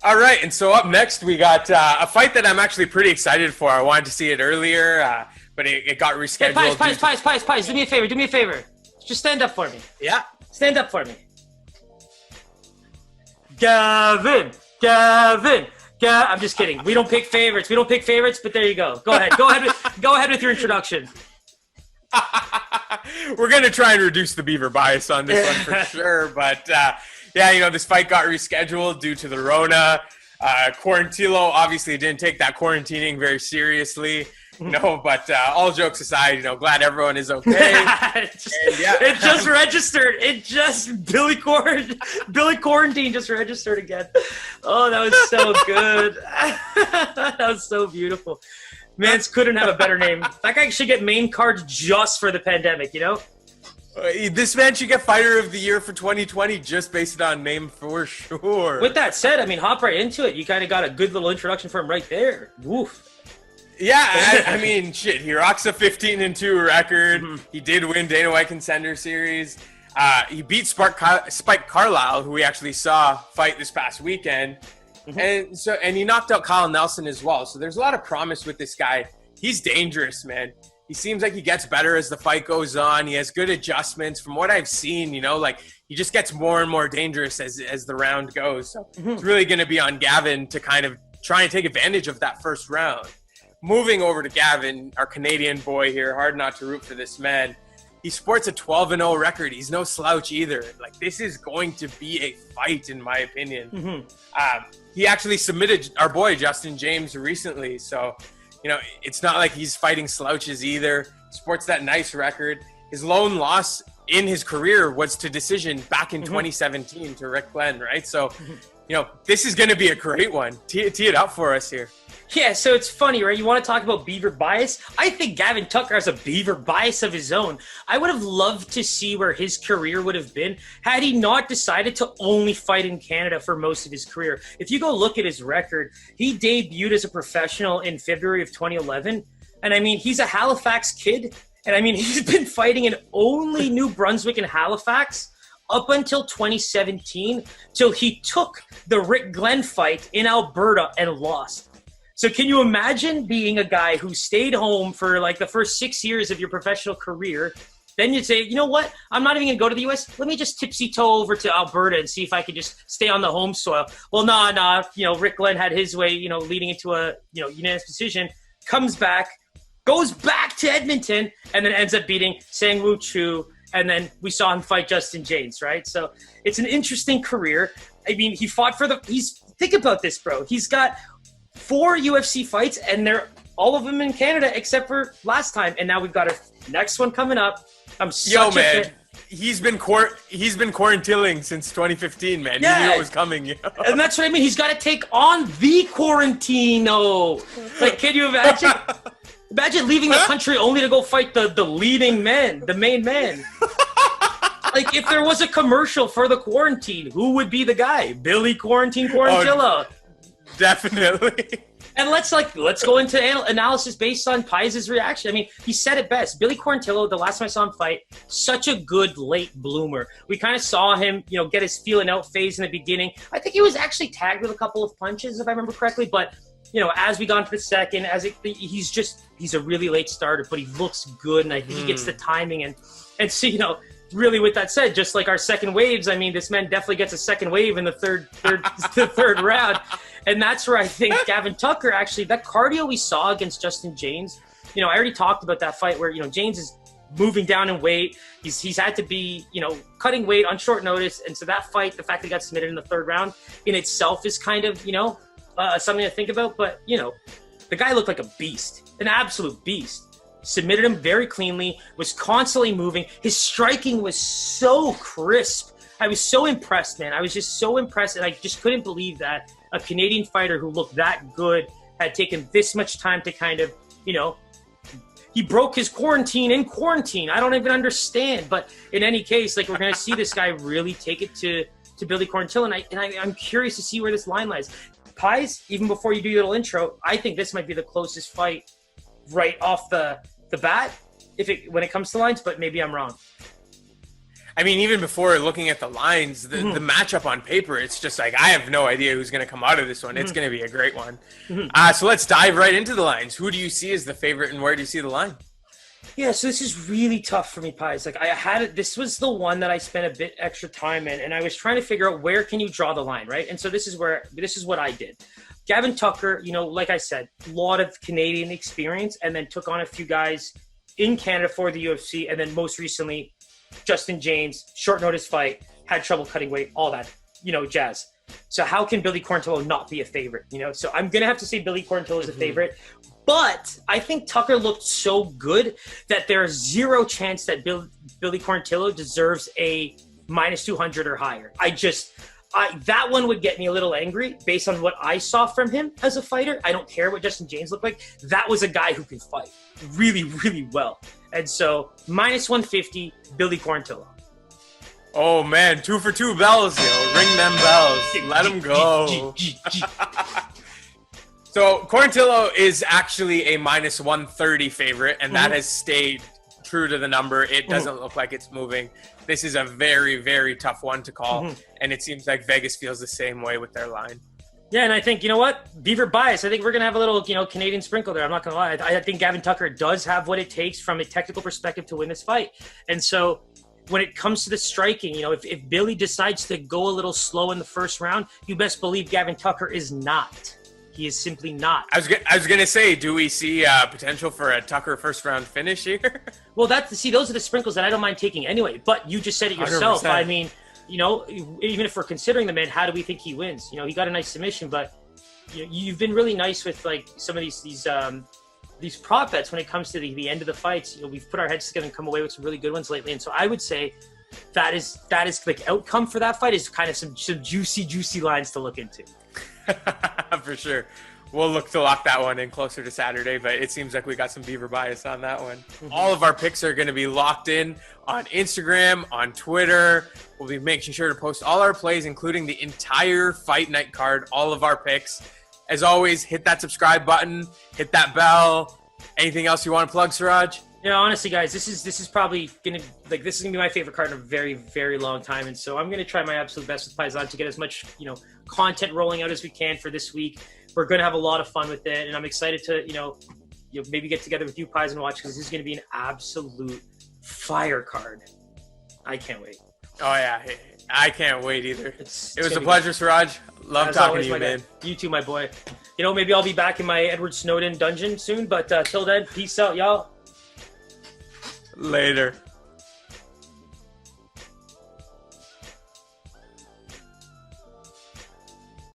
All right, and so up next we got a fight that I'm actually pretty excited for. I wanted to see it earlier, but it got rescheduled. Hey, Pies, do me a favor. Just stand up for me. Yeah. Stand up for me. Gavin. I'm just kidding. We don't pick favorites, but there you go. Go ahead with your introduction. We're going to try and reduce the Beaver bias on this one for sure, but this fight got rescheduled due to the Rona. Quarantillo obviously didn't take that quarantining very seriously, but all jokes aside, glad everyone is okay. It just registered. Billy Quarantine just registered again. Oh, that was so good. That was so beautiful. Mans couldn't have a better name. That guy should get main cards just for the pandemic, This man should get Fighter of the Year for 2020 just based on name for sure. With that said, hop right into it. You kind of got a good little introduction for him right there. Woof. Yeah, shit. He rocks a 15-2 record. Mm-hmm. He did win Dana White Contender Series. He beat Spike Carlisle, who we actually saw fight this past weekend. Mm-hmm. And he knocked out Kyle Nelson as well. So there's a lot of promise with this guy. He's dangerous, man. He seems like he gets better as the fight goes on. He has good adjustments. From what I've seen, he just gets more and more dangerous as the round goes. So It's really going to be on Gavin to kind of try and take advantage of that first round. Moving over to Gavin, our Canadian boy here, hard not to root for this man. He sports a 12-0 record. He's no slouch either. This is going to be a fight, in my opinion. Mm-hmm. He actually submitted our boy Justin Jaynes recently, so it's not like he's fighting slouches either. Sports that nice record. His lone loss in his career was to decision back in 2017 to Rick Glenn, right? So, this is going to be a great one. Tee it up for us here. Yeah, so it's funny, right? You want to talk about Beaver bias? I think Gavin Tucker has a Beaver bias of his own. I would have loved to see where his career would have been had he not decided to only fight in Canada for most of his career. If you go look at his record, he debuted as a professional in February of 2011. And he's a Halifax kid. And he's been fighting in only New Brunswick and Halifax up until 2017, till he took the Rick Glenn fight in Alberta and lost. So can you imagine being a guy who stayed home for the first 6 years of your professional career? Then you'd say, you know what? I'm not even going to go to the U.S. Let me just tipsy-toe over to Alberta and see if I can just stay on the home soil. Well, nah. Rick Glenn had his way, leading into a, unanimous decision. Comes back, goes back to Edmonton, and then ends up beating Sang-Woo Chu. And then we saw him fight Justin Jaynes, right? So it's an interesting career. He fought for think about this, bro. He's got 4 UFC fights, and they're all of them in Canada except for last time. And now we've got a next one coming up. He's been quarantiling since 2015, man. Yeah. He knew it was coming. And that's what He's got to take on the Quarantino. Can you imagine? Imagine leaving the country only to go fight the leading man, the main man. If there was a commercial for the quarantine, who would be the guy? Billy Quarantillo. Definitely. And let's go into analysis based on Pies' reaction. He said it best. Billy Quarantillo, the last time I saw him fight, such a good late bloomer. We kind of saw him, get his feeling out phase in the beginning. I think he was actually tagged with a couple of punches, if I remember correctly. But, as we got into the second, he's a really late starter, but he looks good. And I think he gets the timing. And so, really, with that said, just like our second waves, this man definitely gets a second wave in the third round. And that's where I think Gavin Tucker, actually, that cardio we saw against Justin Jaynes, I already talked about that fight where, Jaynes is moving down in weight. He's had to be, cutting weight on short notice. And so that fight, the fact that he got submitted in the third round in itself is kind of, something to think about. But, the guy looked like a beast, an absolute beast. Submitted him very cleanly, was constantly moving. His striking was so crisp. I was so impressed, man. I was just so impressed, and I just couldn't believe that a Canadian fighter who looked that good had taken this much time to kind of, he broke his quarantine in quarantine. I don't even understand. But in any case, we're going to see this guy really take it to Billy Quarantillo, and I'm curious to see where this line lies. Pies, even before you do your little intro, I think this might be the closest fight right off the bat when it comes to lines, but maybe I'm wrong. I mean, even before looking at the lines, the matchup on paper, it's just like, I have no idea who's going to come out of this one. It's going to be a great one. So let's dive right into the lines. Who do you see as the favorite, and where do you see the line? Yeah, so this is really tough for me, Pies. Like, this was the one that I spent a bit extra time in, and I was trying to figure out where can you draw the line, right? And so this is what I did. Gavin Tucker, like I said, a lot of Canadian experience, and then took on a few guys in Canada for the UFC, and then most recently, Justin Jaynes, short notice fight, had trouble cutting weight, all that, jazz. So how can Billy Quarantillo not be a favorite? So I'm going to have to say Billy Quarantillo is a favorite. But I think Tucker looked so good that there's zero chance that Billy Quarantillo deserves a minus 200 or higher. That one would get me a little angry based on what I saw from him as a fighter. I don't care what Justin Jaynes looked like. That was a guy who can fight really, really well. And so minus 150, Billy Quarantillo. Oh, man, 2 for 2 bells, yo. Ring them bells. Let them go. So Quarantillo is actually a minus 130 favorite, and that has stayed true to the number. It doesn't look like it's moving. This is a very, very tough one to call, and it seems like Vegas feels the same way with their line. Yeah, and I think, you know what? Beaver bias. I think we're going to have a little, Canadian sprinkle there. I'm not going to lie. I think Gavin Tucker does have what it takes from a technical perspective to win this fight. And so when it comes to the striking, if Billy decides to go a little slow in the first round, you best believe Gavin Tucker is not. He is simply not. I was going to say, do we see potential for a Tucker first-round finish here? Well, those are the sprinkles that I don't mind taking anyway. But you just said it yourself. 100%. I mean, even if we're considering the man, how do we think he wins? He got a nice submission, but you've been really nice with like some of these prop bets when it comes to the end of the fights. We've put our heads together and come away with some really good ones lately. And so I would say that is like outcome for that fight is kind of some juicy lines to look into. For sure. We'll look to lock that one in closer to Saturday, but it seems like we got some Beaver bias on that one. All of our picks are going to be locked in on Instagram, on Twitter. We'll be making sure to post all our plays, including the entire fight night card, all of our picks. As always, hit that subscribe button, hit that bell. Anything else you want to plug, Siraj? Honestly, guys, this is probably gonna be my favorite card in a very, very long time, and so I'm gonna try my absolute best with Paisan to get as much content rolling out as we can for this week. We're gonna have a lot of fun with it, and I'm excited to maybe get together with you, Pais, and watch, because this is gonna be an absolute fire card. I can't wait. Oh yeah, I can't wait either. It was a pleasure, Siraj. Love talking to you, man. You too, my boy. Maybe I'll be back in my Edward Snowden dungeon soon, but till then, peace out, y'all. Later.